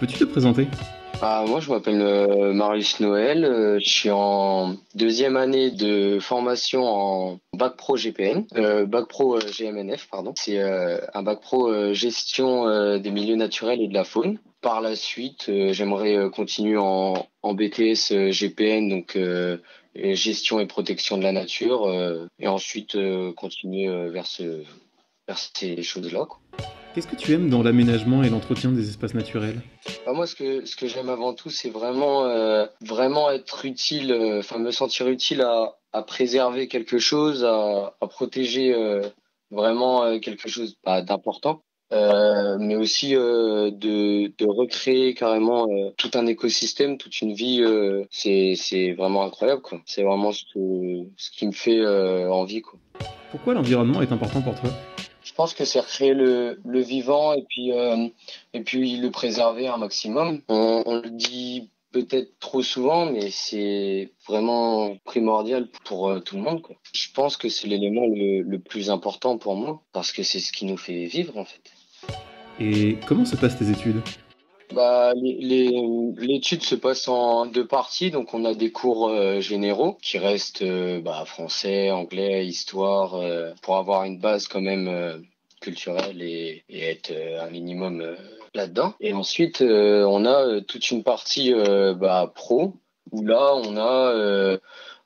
Peux-tu te présenter? Moi, je m'appelle Marius Noël. Je suis en deuxième année de formation en bac pro GPN, bac pro GMNF, pardon. C'est un bac pro gestion des milieux naturels et de la faune. Par la suite, j'aimerais continuer en BTS GPN, donc gestion et protection de la nature, et ensuite continuer vers ces choses-là, quoi. Qu'est-ce que tu aimes dans l'aménagement et l'entretien des espaces naturels? Moi, ce que j'aime avant tout, c'est vraiment être utile, enfin me sentir utile à préserver quelque chose, à protéger vraiment quelque chose d'important, mais aussi de recréer carrément tout un écosystème, toute une vie. C'est vraiment incroyable, quoi. C'est vraiment ce qui me fait envie, quoi. Pourquoi l'environnement est important pour toi? Je pense que c'est recréer le vivant et puis le préserver un maximum. On le dit peut-être trop souvent, mais c'est vraiment primordial pour tout le monde, quoi. Je pense que c'est l'élément le plus important pour moi parce que c'est ce qui nous fait vivre en fait. Et comment se passent tes études? L'étude se passe en deux parties, donc on a des cours généraux qui restent français, anglais, histoire, pour avoir une base quand même culturelle et être un minimum là-dedans. Et ensuite on a toute une partie pro où là on a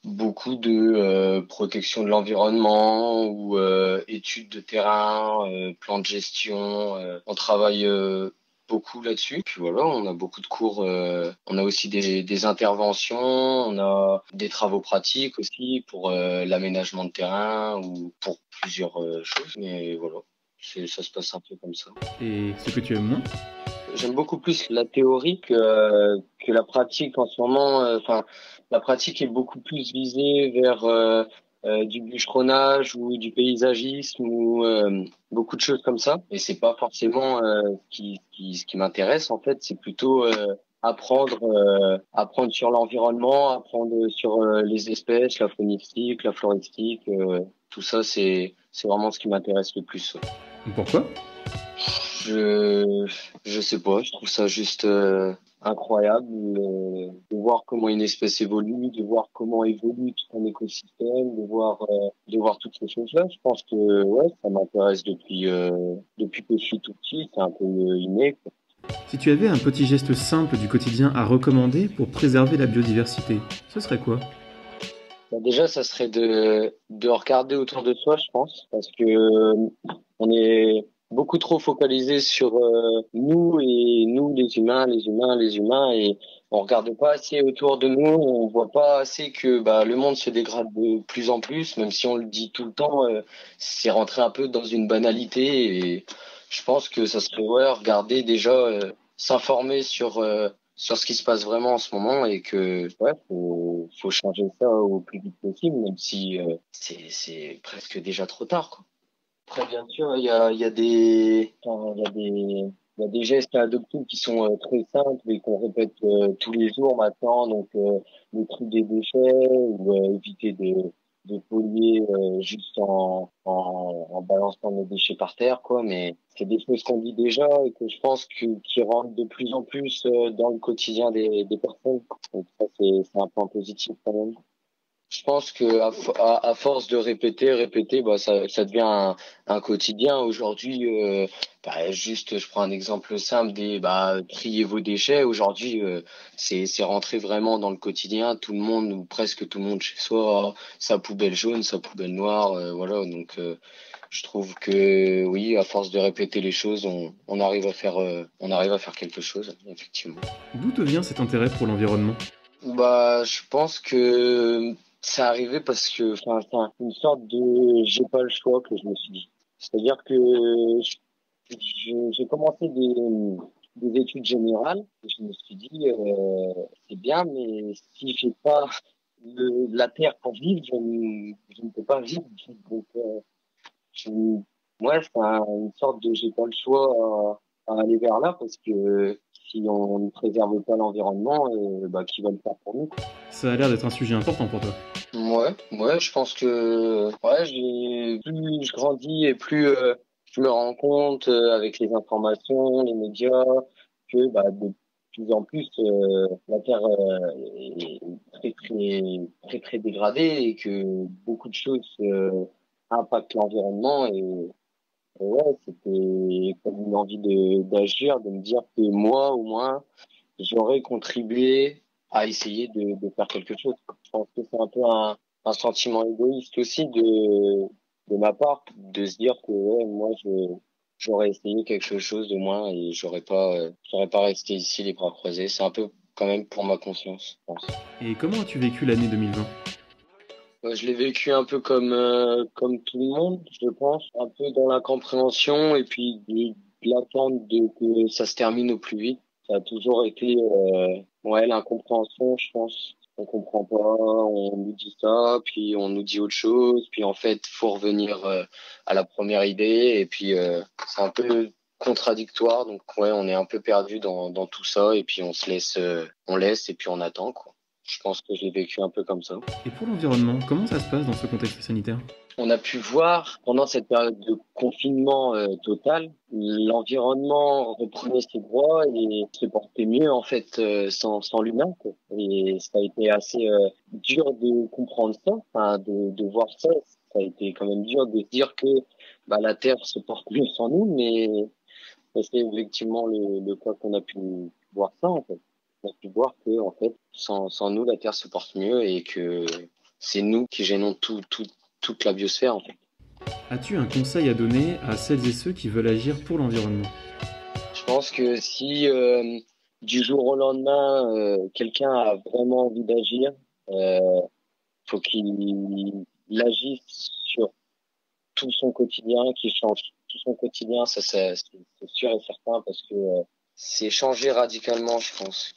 beaucoup de protection de l'environnement ou études de terrain, plan de gestion. On travaille beaucoup là-dessus. Puis voilà, on a beaucoup de cours. On a aussi des interventions. On a des travaux pratiques aussi pour l'aménagement de terrain ou pour plusieurs choses. Mais voilà, ça se passe un peu comme ça. Et ce que tu aimes moins? J'aime beaucoup plus la théorie que la pratique en ce moment. Enfin, la pratique est beaucoup plus visée vers du bûcheronnage ou du paysagisme ou beaucoup de choses comme ça. Et c'est pas forcément ce qui m'intéresse en fait. C'est plutôt apprendre sur l'environnement, apprendre sur les espèces, la faunistique, la floristique. Tout ça, c'est vraiment ce qui m'intéresse le plus. Pourquoi? Je je sais pas, je trouve ça juste incroyable de voir comment une espèce évolue, de voir comment évolue tout un écosystème, de voir toutes ces choses-là. Je pense que ouais, ça m'intéresse depuis que je suis tout petit, c'est un peu inné, quoi. Si tu avais un petit geste simple du quotidien à recommander pour préserver la biodiversité, ce serait quoi? Déjà, ça serait de regarder autour de soi, je pense, parce que on est beaucoup trop focalisé sur nous et nous, les humains, et on regarde pas assez autour de nous, on voit pas assez que le monde se dégrade de plus en plus, même si on le dit tout le temps, c'est rentré un peu dans une banalité, et je pense que ça serait ouais, regarder déjà, s'informer sur ce qui se passe vraiment en ce moment et que ouais, faut changer ça au plus vite possible, même si c'est presque déjà trop tard, quoi. Après, bien sûr, il y a il y a des gestes à adopter qui sont très simples et qu'on répète tous les jours maintenant. Donc, le tri des déchets ou éviter de polluer juste en balançant nos déchets par terre, quoi. Mais c'est des choses qu'on dit déjà et que je pense qui rentrent de plus en plus dans le quotidien des personnes. Donc, ça, c'est un point positif quand même. Je pense que à force de répéter, ça devient un quotidien. Aujourd'hui, juste, je prends un exemple simple triez vos déchets. Aujourd'hui, c'est rentré vraiment dans le quotidien. Tout le monde ou presque tout le monde chez soi a sa poubelle jaune, sa poubelle noire, voilà. Donc, je trouve que oui, à force de répéter les choses, on arrive à faire quelque chose, effectivement. D'où te vient cet intérêt pour l'environnement? Je pense que c'est arrivé parce que, c'est une sorte de j'ai pas le choix que je me suis dit. C'est-à-dire que j'ai commencé des études générales et je me suis dit, c'est bien, mais si j'ai pas la terre pour vivre, je ne peux pas vivre. Donc, je, ouais, une sorte de j'ai pas le choix à aller vers là parce que si on ne préserve pas l'environnement, qui va le faire pour nous? Ça a l'air d'être un sujet important pour toi. Ouais, je pense que ouais, plus je grandis et plus je me rends compte avec les informations, les médias, que plus en plus, la Terre est très, très, très, très dégradée et que beaucoup de choses impactent l'environnement. Et ouais, c'était comme une envie d'agir, de me dire que moi, au moins, j'aurais contribué à essayer de faire quelque chose. Je pense que c'est un peu un sentiment égoïste aussi de ma part, de se dire que ouais, moi, j'aurais essayé quelque chose de moins et j'aurais pas resté ici les bras croisés. C'est un peu quand même pour ma conscience, je pense. Et comment as-tu vécu l'année 2020? Je l'ai vécu un peu comme tout le monde, je pense, un peu dans l'incompréhension et puis de l'attente de que ça se termine au plus vite. Ça a toujours été ouais, l'incompréhension, je pense. On comprend pas, on nous dit ça, puis on nous dit autre chose, puis en fait, faut revenir à la première idée et puis c'est un peu contradictoire. Donc ouais, on est un peu perdu dans tout ça et puis on laisse et puis on attend quoi. Je pense que j'ai vécu un peu comme ça. Et pour l'environnement, comment ça se passe dans ce contexte sanitaire? On a pu voir pendant cette période de confinement total, l'environnement reprenait ses droits et se portait mieux en fait sans l'humain, quoi. Et ça a été assez dur de comprendre ça, enfin, de voir ça. Ça a été quand même dur de se dire que bah, la Terre se porte mieux sans nous, mais c'est effectivement le cas qu'on a pu voir ça en fait. On a pu voir que en fait sans nous la Terre se porte mieux et que c'est nous qui gênons toute la biosphère en fait. As-tu un conseil à donner à celles et ceux qui veulent agir pour l'environnement? Je pense que si du jour au lendemain quelqu'un a vraiment envie d'agir, faut qu'il agisse sur tout son quotidien, qu'il change tout son quotidien, ça c'est sûr et certain parce que c'est changer radicalement, je pense.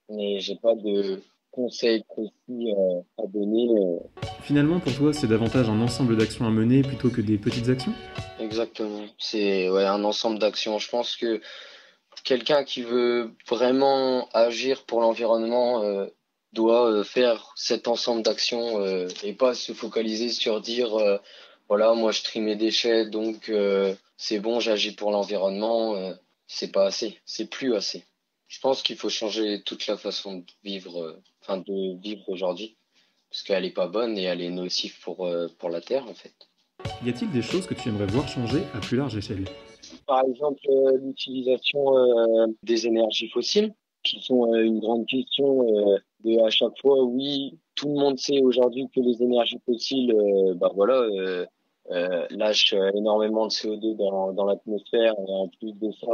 Mais j'ai pas de conseils précis à donner. Finalement, pour toi, c'est davantage un ensemble d'actions à mener plutôt que des petites actions? Exactement. C'est ouais un ensemble d'actions. Je pense que quelqu'un qui veut vraiment agir pour l'environnement doit faire cet ensemble d'actions et pas se focaliser sur dire voilà moi je trie mes déchets donc c'est bon j'agis pour l'environnement c'est pas assez c'est plus assez. Je pense qu'il faut changer toute la façon de vivre enfin de vivre aujourd'hui parce qu'elle est pas bonne et elle est nocive pour la terre en fait. Y a-t-il des choses que tu aimerais voir changer à plus large échelle? Par exemple, l'utilisation des énergies fossiles, qui sont une grande question de à chaque fois, oui, tout le monde sait aujourd'hui que les énergies fossiles, bah voilà, lâchent énormément de CO2 dans l'atmosphère. Et en plus de ça,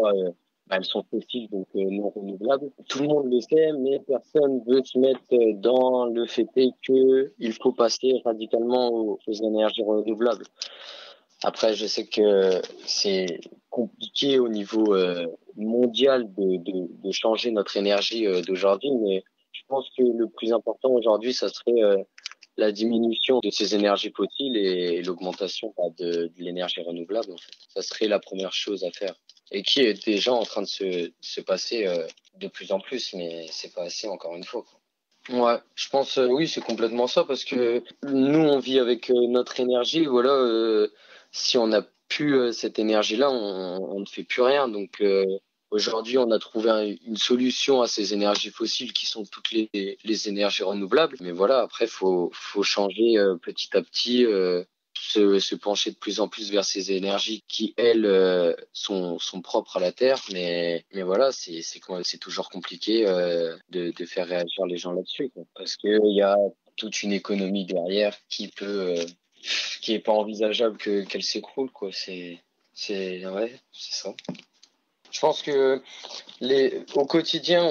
bah, elles sont fossiles, donc non renouvelables. Tout le monde le sait, mais personne veut se mettre dans le fait est que il faut passer radicalement aux énergies renouvelables. Après, je sais que c'est compliqué au niveau mondial de changer notre énergie d'aujourd'hui, mais je pense que le plus important aujourd'hui, ça serait la diminution de ces énergies fossiles et l'augmentation de l'énergie renouvelable. En fait. Ça serait la première chose à faire et qui est déjà en train de se passer de plus en plus, mais c'est pas assez encore une fois. Quoi. Ouais, je pense oui, c'est complètement ça parce que nous on vit avec notre énergie, voilà. Si on n'a plus cette énergie-là, on ne fait plus rien. Donc aujourd'hui, on a trouvé une solution à ces énergies fossiles qui sont toutes les énergies renouvelables. Mais voilà, après, faut changer petit à petit, se pencher de plus en plus vers ces énergies qui, elles, sont propres à la Terre. Mais voilà, c'est toujours compliqué de faire réagir les gens là-dessus, quoi. Parce qu'il y a toute une économie derrière qui est pas envisageable qu'elle s'écroule quoi c'est ouais c'est ça. Je pense que au quotidien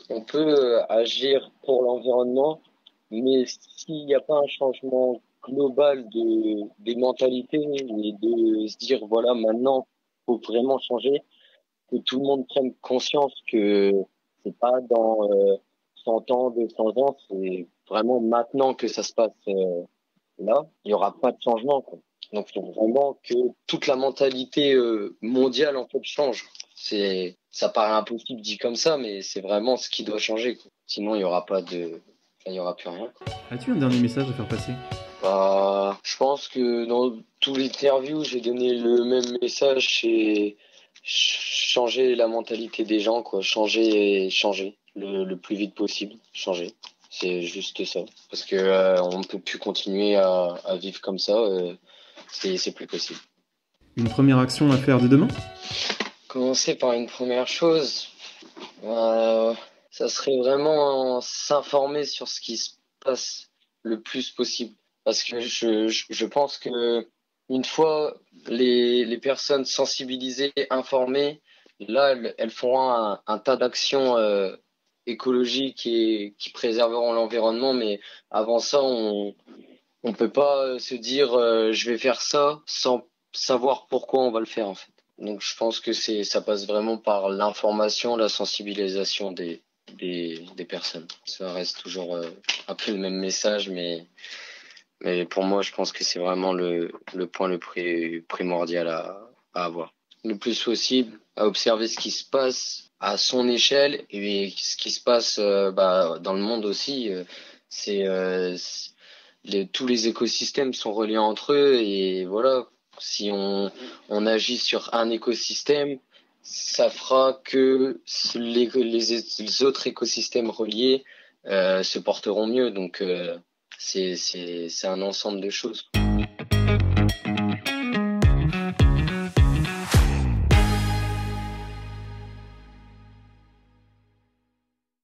on peut agir pour l'environnement mais s'il n'y a pas un changement global des mentalités et de se dire voilà maintenant faut vraiment changer que tout le monde prenne conscience que c'est pas dans 100 ans 200 ans c'est vraiment maintenant que ça se passe là, il n'y aura pas de changement, quoi. Donc, il faut vraiment que toute la mentalité mondiale en fait change. Ça paraît impossible dit comme ça, mais c'est vraiment ce qui doit changer, quoi. Sinon, il y aura pas il y aura plus rien. As-tu un dernier message à faire passer? Bah, je pense que dans tous les interviews, j'ai donné le même message. C'est changer la mentalité des gens, quoi. Changer le plus vite possible. Changer. C'est juste ça. Parce que on ne peut plus continuer à vivre comme ça. C'est plus possible. Une première action à faire dès demain? Commencer par une première chose. Euh, Ça serait vraiment s'informer sur ce qui se passe le plus possible. Parce que je pense que une fois les personnes sensibilisées, informées, là, elles feront un tas d'actions écologiques et qui préserveront l'environnement. Mais avant ça, on peut pas se dire je vais faire ça sans savoir pourquoi on va le faire en fait. Donc je pense que ça passe vraiment par l'information, la sensibilisation des personnes. Ça reste toujours un peu le même message, mais pour moi je pense que c'est vraiment le point primordial à avoir. Le plus possible, à observer ce qui se passe à son échelle et ce qui se passe dans le monde aussi. C'est tous les écosystèmes sont reliés entre eux et voilà, si on agit sur un écosystème, ça fera que les autres écosystèmes reliés se porteront mieux. Donc c'est un ensemble de choses.